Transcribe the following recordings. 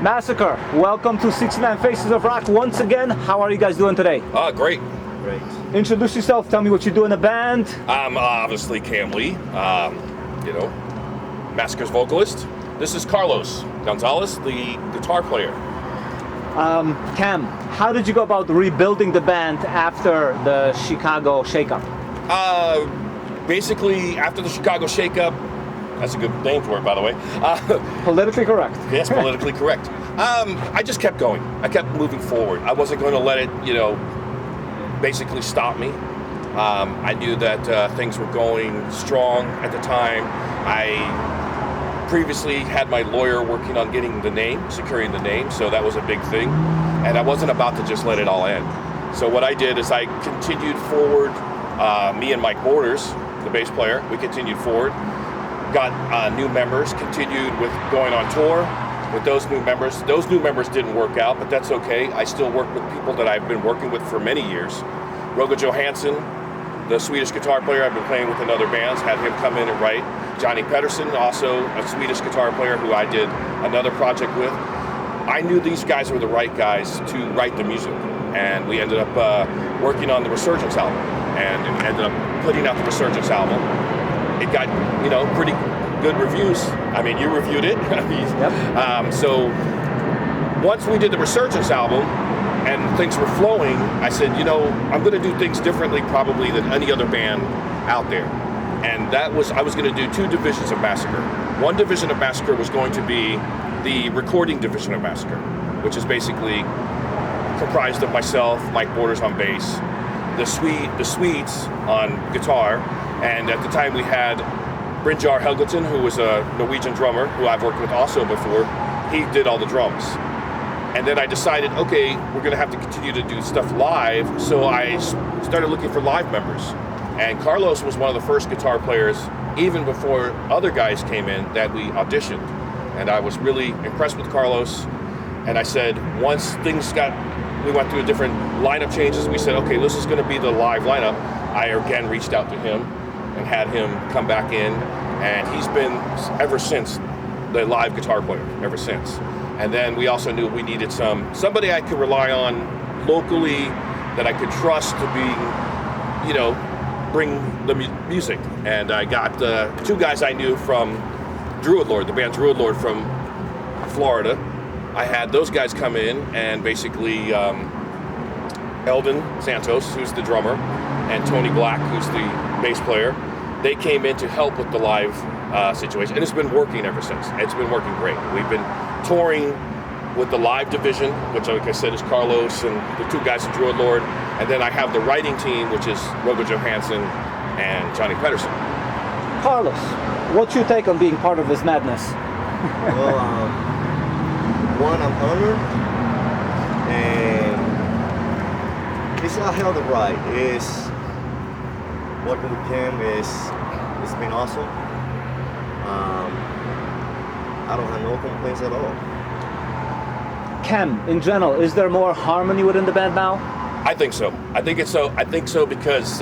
Massacre, welcome to 69 Faces of Rock once again. How are you guys doing today? Great. Great. Introduce yourself, tell me what you do in the band. I'm obviously Kam Lee, Massacre's vocalist. This is Carlos Gonzales, the guitar player. Kam, how did you go about rebuilding the band after the Chicago shakeup? Basically, after the Chicago shakeup, that's a good name for it, by the way. Politically correct. Yes, politically correct. I just kept going. I kept moving forward. I wasn't going to let it, basically stop me. I knew that things were going strong at the time. I previously had my lawyer working on getting the name, securing the name, so that was a big thing. And I wasn't about to just let it all end. So what I did is I continued forward. Me and Mike Borders, the bass player, we continued forward. Got new members, continued with going on tour with those new members. Those new members didn't work out, but that's okay. I still work with people that I've been working with for many years. Roger Johansson, the Swedish guitar player, I've been playing with in other bands, had him come in and write. Johnny Pedersen, also a Swedish guitar player who I did another project with. I knew these guys were the right guys to write the music, and we ended up working on the Resurgence album, and ended up putting out the Resurgence album. It got, pretty good reviews. I mean, you reviewed it. Yep. So once we did the Resurgence album and things were flowing, I said, I'm going to do things differently probably than any other band out there. And I was going to do two divisions of Massacre. One division of Massacre was going to be the recording division of Massacre, which is basically comprised of myself, Mike Borders on bass, the Swedes on guitar, and at the time we had Brynjar Helgeton, who was a Norwegian drummer who I've worked with also before. He did all the drums. And then I decided, okay, we're going to have to continue to do stuff live, so I started looking for live members. And Carlos was one of the first guitar players, even before other guys came in, that we auditioned. And I was really impressed with Carlos. And I said, once we went through different lineup changes, we said, okay, this is going to be the live lineup. I again reached out to him and had him come back in, and he's been ever since the live guitar player, ever since. And then we also knew we needed somebody I could rely on locally that I could trust to be, bring the music. And I got two guys I knew from Druid Lord, the band Druid Lord from Florida. I had those guys come in, and basically Eldon Santos, who's the drummer, and Tony Black, who's the bass player, they came in to help with the live situation, and it's been working ever since. It's been working great. We've been touring with the live division, which, like I said, is Carlos and the two guys from Druid Lord, and then I have the writing team, which is Roger Johansson and Johnny Pedersen. Carlos, what's your take on being part of this madness? Well, one, I'm honored, and it's a hell of a ride. Working with him it's been awesome. I don't have no complaints at all. Kam, in general, is there more harmony within the band now? I think so. I think so because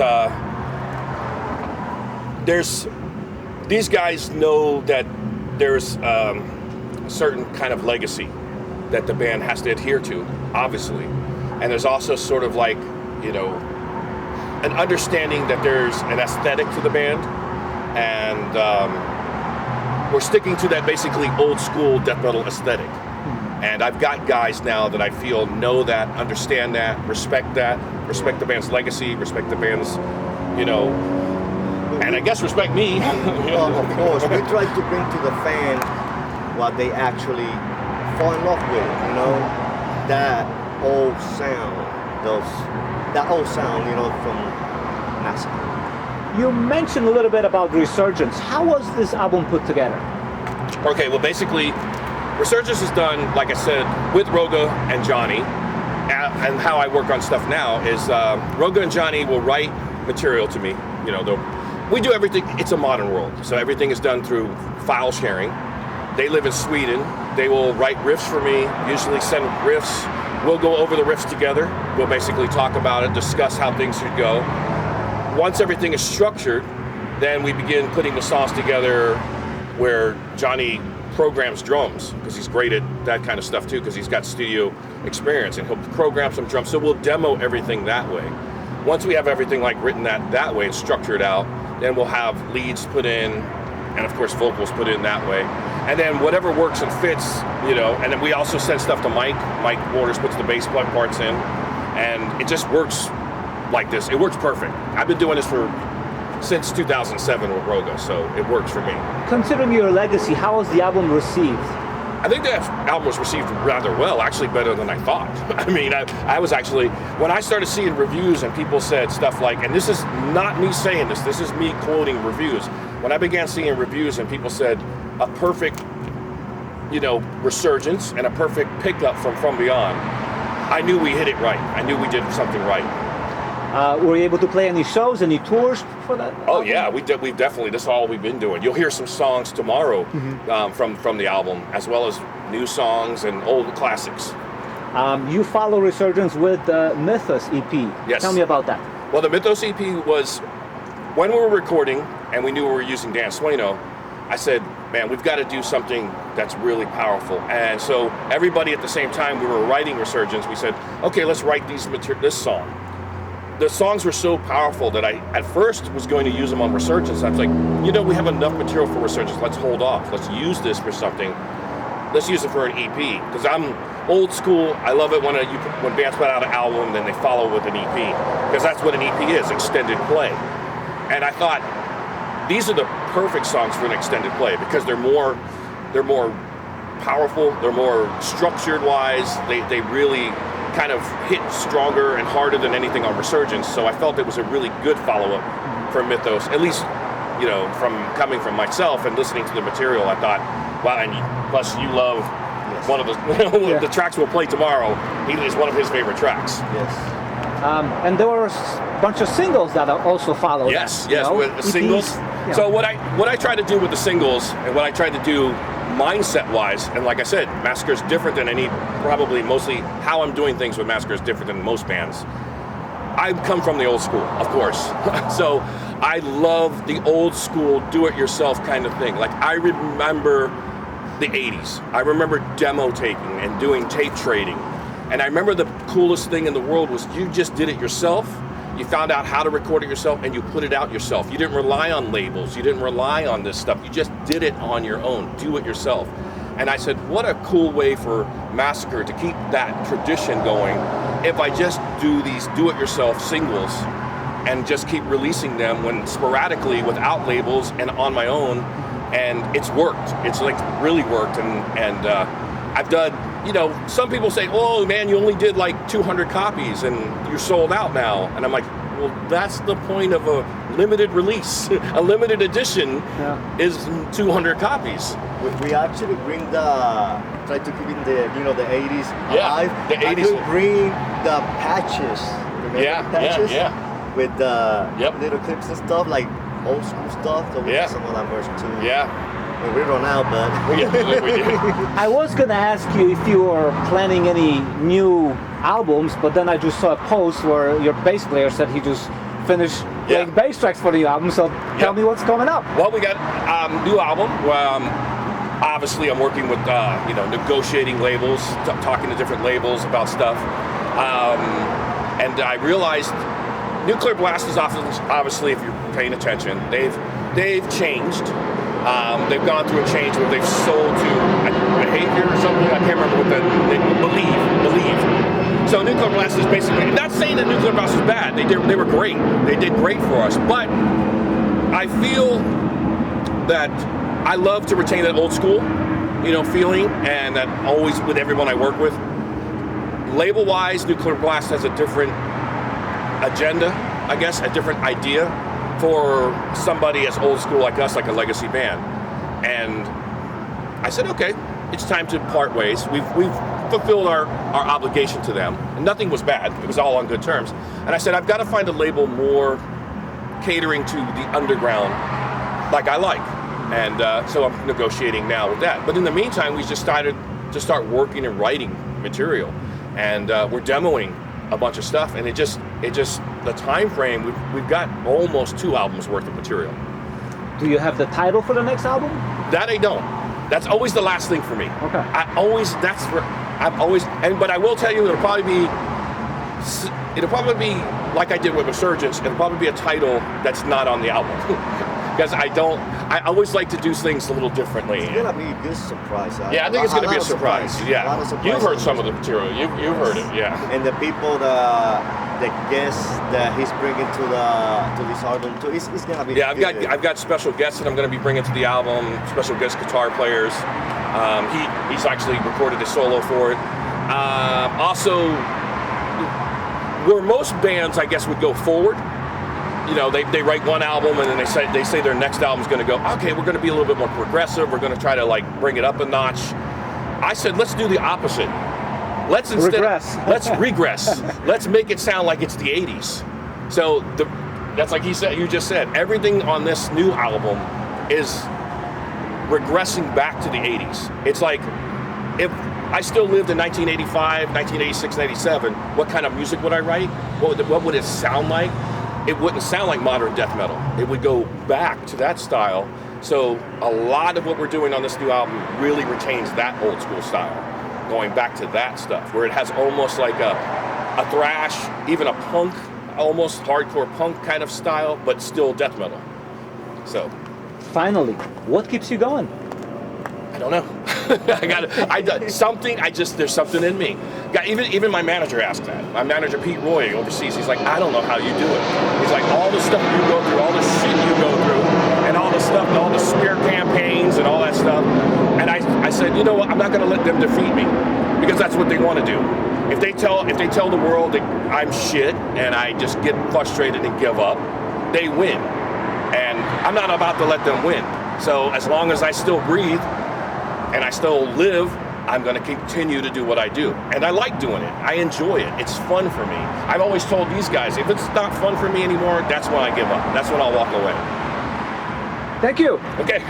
these guys know that there's a certain kind of legacy that the band has to adhere to, obviously. And there's also sort of like, an understanding that there's an aesthetic to the band, and we're sticking to that basically old school death metal aesthetic. And I've got guys now that I feel know that, understand that, respect the band's legacy, respect the band's, and I guess respect me. Well, of course, we try to bring to the fan what they actually fall in love with, that old sound, from Massacre. You mentioned a little bit about Resurgence. How was this album put together? Okay, well, basically, Resurgence is done, like I said, with Roga and Johnny. And how I work on stuff now is Roga and Johnny will write material to me. We do everything. It's a modern world, so everything is done through file sharing. They live in Sweden. They will write riffs for me, usually send riffs. We'll go over the riffs together. We'll basically talk about it, discuss how things should go. Once everything is structured, then we begin putting the songs together where Johnny programs drums because he's great at that kind of stuff too because he's got studio experience, and he'll program some drums. So we'll demo everything that way. Once we have everything like written that way and structured out, then we'll have leads put in, and of course vocals put in that way. And then whatever works and fits, you know, and then we also send stuff to Mike. Mike Waters puts the bass parts in, and it just works like this. It works perfect. I've been doing this since 2007 with Roga, so it works for me. Considering your legacy, how was the album received? I think the album was received rather well, actually better than I thought. I mean, I was actually, when I started seeing reviews and people said stuff like, and this is not me saying this is me quoting reviews. When I began seeing reviews and people said a perfect, you know, resurgence and a perfect pickup from Beyond, I knew we hit it right. I knew we did something right. Were you able to play any shows, any tours for that? Oh yeah, we've definitely, this is all we've been doing. You'll hear some songs tomorrow from the album, as well as new songs and old classics. You follow Resurgence with the Mythos EP. Yes. Tell me about that. Well, the Mythos EP was, when we were recording and we knew we were using Dan Sueno, I said, man, we've got to do something that's really powerful. And so everybody at the same time we were writing Resurgence, we said, okay, let's write this song. The songs were so powerful that I, at first, was going to use them on Resurgence. I was like, you know, we have enough material for Resurgence. Let's hold off. Let's use this for something. Let's use it for an EP. Because I'm old school. I love it when bands put out an album, then they follow with an EP. Because that's what an EP is, extended play. And I thought, these are the perfect songs for an extended play because they're more powerful. They're more structured-wise. They really kind of hit stronger and harder than anything on Resurgence, so I felt it was a really good follow-up for Mythos, at least, you know, coming from myself and listening to the material. I thought, wow, and plus you love one of the the tracks we'll play tomorrow. Is one of his favorite tracks. Yes. And there were a bunch of singles that also followed. Yes, that, yes, with the singles. Yeah. So what I tried to do with the singles, and what I tried to do mindset-wise, and like I said, Massacre is different than mostly how I'm doing things with Massacre is different than most bands. I come from the old school, of course. So I love the old school do-it-yourself kind of thing. Like I remember the 80s. I remember demo taking and doing tape trading. And I remember the coolest thing in the world was you just did it yourself. You found out how to record it yourself and you put it out yourself. You didn't rely on labels. You didn't rely on this stuff. You just did it on your own. Do it yourself. And I said, what a cool way for Massacre to keep that tradition going if I just do these do-it-yourself singles and just keep releasing them when sporadically without labels and on my own. And it's worked. It's like really worked. And I've done, you know, some people say, oh man, you only did like 200 copies and you're sold out now. And I'm like, well, that's the point of a limited release. A limited edition is 200 copies. We actually try to keep in the 80s alive. The 80s. I could bring the patches. Remember the patches? Yeah. With the little clips and stuff, like old school stuff. So we have some of that merch too. Yeah. Well, we run out, but I was gonna ask you if you were planning any new albums, but then I just saw a post where your bass player said he just finished playing bass tracks for the album. So tell me what's coming up. Well, we got new album. Obviously, I'm working with negotiating labels, talking to different labels about stuff, and I realized Nuclear Blast is obviously, if you're paying attention, they've changed. They've gone through a change where they've sold to Behavior or something. I can't remember what Believe. So Nuclear Blast is basically, not saying that Nuclear Blast was bad. They were great. They did great for us. But I feel that I love to retain that old school, feeling, and that always with everyone I work with. Label-wise, Nuclear Blast has a different agenda, I guess, a different idea for somebody as old school like us, like a legacy band. And I said, okay, it's time to part ways. We've fulfilled our obligation to them. And nothing was bad. It was all on good terms. And I said, I've got to find a label more catering to the underground like I like. And so I'm negotiating now with that. But in the meantime, we just started to start working and writing material. And we're demoing a bunch of stuff, and it just the time frame, we've got almost 2 albums worth of material. Do you have the title for the next album? That I don't. That's always the last thing for me. Okay. But I will tell you, it'll probably be like I did with Resurgence. It'll probably be a title that's not on the album. Because I always like to do things a little differently. It's gonna be a good surprise. Yeah, I think it's gonna be a surprise. Yeah, you've heard some of the material. You've heard it. Yeah. And the people, the guests that he's bringing to this album too, it's gonna be. Yeah, good. I've got special guests that I'm gonna be bringing to the album. Special guest guitar players. He's actually recorded a solo for it. Also, where most bands, I guess, would go forward. You know, they write one album and then they say their next album's going to go, okay, we're going to be a little bit more progressive. We're going to try to like bring it up a notch. I said, let's do the opposite. Let's regress. Let's make it sound like it's the 80s. So that's like you just said, everything on this new album is regressing back to the 80s. It's like, if I still lived in 1985, 1986, 87, what kind of music would I write? What would it sound like? It wouldn't sound like modern death metal. It would go back to that style. So a lot of what we're doing on this new album really retains that old school style, going back to that stuff, where it has almost like a thrash, even a punk, almost hardcore punk kind of style, but still death metal. So, finally, what keeps you going? I don't know. There's something in me. Even my manager asked that. My manager, Pete Roy, overseas, he's like, I don't know how you do it. He's like, all the stuff you go through, all the shit you go through, and all the stuff, all the smear campaigns and all that stuff. And I said, you know what, I'm not gonna let them defeat me, because that's what they want to do. If they tell the world that I'm shit and I just get frustrated and give up, they win. And I'm not about to let them win. So as long as I still breathe, and I still live, I'm gonna continue to do what I do. And I like doing it. I enjoy it. It's fun for me. I've always told these guys, if it's not fun for me anymore, that's when I give up. That's when I'll walk away. Thank you. Okay.